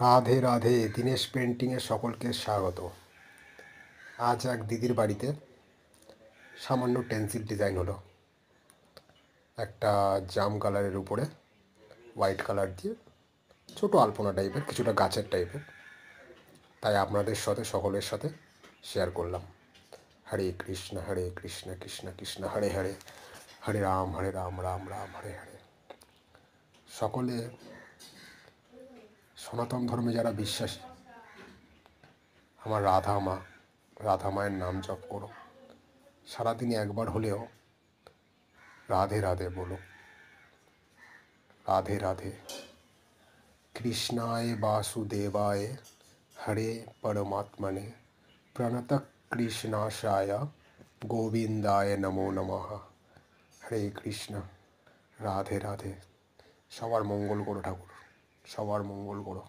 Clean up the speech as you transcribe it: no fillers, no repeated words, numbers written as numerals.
রাধে রাধে, দীনেশ পেন্টিংয়ে সকলকে স্বাগত। আজ এক দিদির বাড়িতে সামান্য টেন্সিল ডিজাইন হলো। একটা জাম কালারের উপরে হোয়াইট কালার দিয়ে ছোট আলপনা টাইপের, কিছুটা গাছের টাইপের। তাই আপনাদের সাথে, সকলের সাথে শেয়ার করলাম। হরে কৃষ্ণ কৃষ্ণ কৃষ্ণ হরে হরে, হরে রাম রাম রাম হরে হরে। সকলে সনাতন ধর্মে যারা বিশ্বাসী, আমার রাধা মায়ের নাম জপ করো। সারাদিনে একবার হলেও রাধে রাধে বলো। রাধে রাধে। কৃষ্ণায় বাসুদেবায় হরে পরমাত্মনে প্রণত কৃষ্ণাশায় গোবিন্দায় নমো নমঃ। হরে কৃষ্ণ। রাধে রাধে। সবার মঙ্গল করো ঠাকুর, সবার মঙ্গল করো।